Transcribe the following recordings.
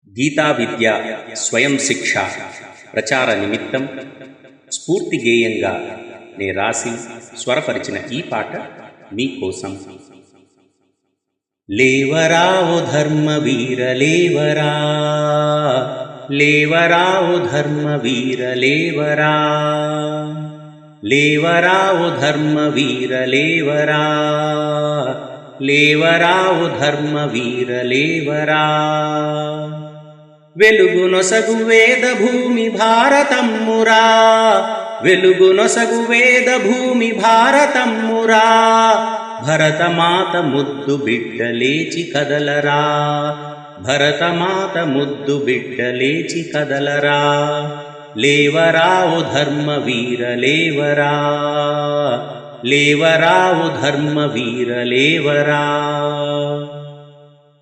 గీతా విద్య స్వయం శిక్ష ప్రచార నిమిత్తం స్ఫూర్తి గేయంగా నే రాసి స్వరపరిచిన ఈ పాట మీకోసం. లేవరా ఓ ధర్మవీర లేవరా, లేవరా ఓ ధర్మవీర లేవరా, లేవరా ఓ ధర్మవీర లేవరా, లేవరా ఓ ధర్మవీర లేవరా. వెలుగునొసగు వేద భూమి భారతమ్మురా, వెలుగునొసగు వేద భూమి భారతమ్మురా. భరతమాత ముద్దు బిడ్డ లేచి కదలరా, భరతమాత ముద్దు బిడ్డ లేచి కదలరా. లేవరా ఓ ధర్మవీర లేవరా, లేవరా ఓ ధర్మవీర లేవరా.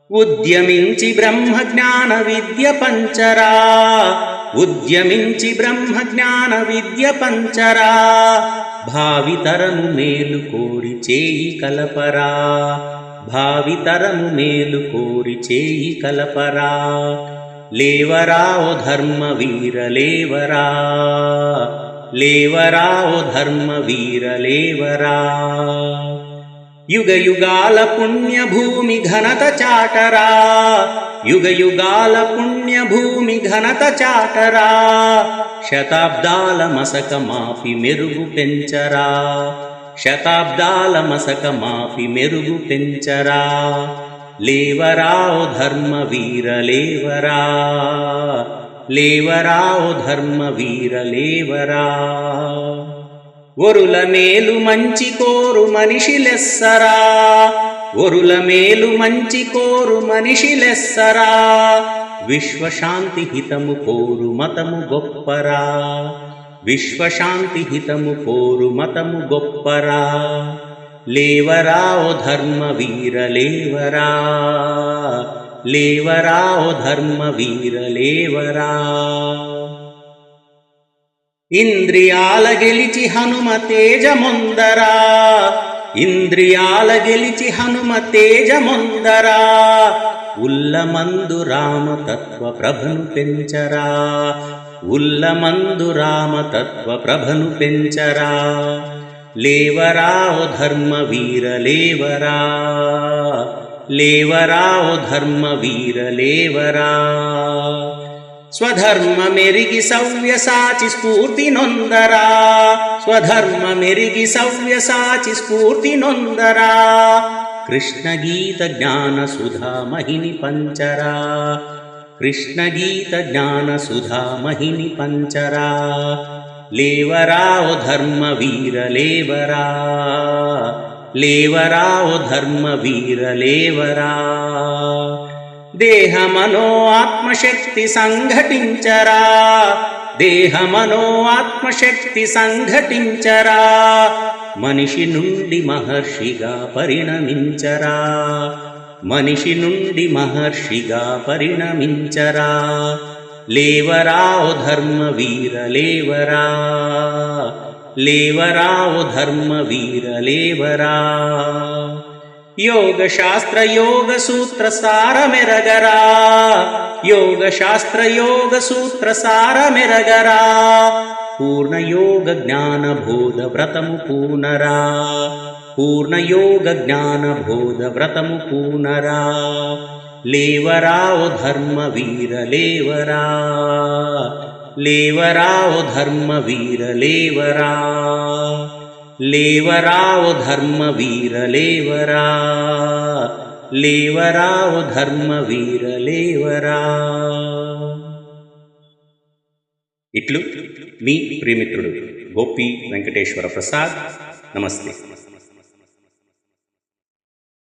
ఉద్యమించి బ్రహ్మ జ్ఞాన విద్య పంచరా, ఉద్యమించి బ్రహ్మ జ్ఞాన విద్య పంచరా. భావితరము మేలు కోరి చేయి కలపరా, భావితరము మేలు కోరి చేయి కలపరా. లేవరా ఓ ధర్మవీర లేవరా, లేవరా ఓ ధర్మవీర లేవరా. యుగ యుగాల పుణ్యభూమి ఘనత చాటరా, యుగ యుగాల పుణ్యభూమి ఘనత చాటరా. శతాబ్దాల మసక మాపి మెరుగు పెంచరా, శతాబ్దాల మసక మాపి మెరుగు పెంచరా. లేవరా ఓ ధర్మవీర లేవరా, లేవరా ఓ ధర్మవీర లేవరా. ఒరుల మేలు మంచి కోరు మనిషి లెస్సరా, ఒరుల మేలు మంచి కోరు మనిషి లెస్సరా. విశ్వశాంతి హితము కోరు మతము గొప్పరా, విశ్వశాంతి హితము కోరు మతము గొప్పరా. లేవరా ఓ ధర్మవీర లేవరా, లేవరా ఓ ధర్మవీర లేవరా. ఇంద్రియాల గెలిచి హనుమ తేజమొందరా, ఇంద్రియాల గెలిచి హనుమ తేజమొందరా. ఉల్లమందు రామతత్వ ప్రభను పెంచరా, ఉల్లమందు రామతత్వ ప్రభను పెంచరా. లేవరా ఓ ధర్మవీర లేవరా, లేవరా ఓ ధర్మవీర లేవరా. స్వధర్మ మెరిగి సవ్యసాచి స్ఫూర్తి నొందరా, స్వధర్మ మెరిగి సవ్యసాచి స్ఫూర్తి నొందరా. కృష్ణ గీత జ్ఞాన సుధా మహిని పంచరా, కృష్ణ గీత జ్ఞాన సుధా మహిని పంచరా. లేవరా ఓ ధర్మవీర లేవరా, లేవరా ఓ ధర్మవీర లేవరా. దేహమనో ఆత్మశక్తి సంఘటించరా, దేహమనో ఆత్మశక్తి సంఘటించరా. మనిషి నుండి మహర్షిగా పరిణమించరా, మనిషి నుండి మహర్షిగా పరిణమించరా. లేవరా ఓ ధర్మవీర లేవరా, లేవరా ఓ ధర్మవీర లేవరా. యోగ శాస్త్ర యోగ సూత్ర సారమెరగరా, యోగ శాస్త్ర యోగ సూత్ర సారమెరగరా. పూర్ణ యోగ జ్ఞాన బోధ వ్రతము పూనరా, పూర్ణ యోగ జ్ఞాన బోధ వ్రతము పూనరా. లేవరా ఓ ధర్మవీర లేవరా, లేవరా ఓ ధర్మవీర లేవరా. లేవరా ఓ ధర్మవీర లేవరా, లేవరా ఓ ధర్మవీర లేవరా. ఇట్లు మీ ప్రియమిత్రుడు గోపి వెంకటేశ్వర ప్రసాద్. నమస్తే.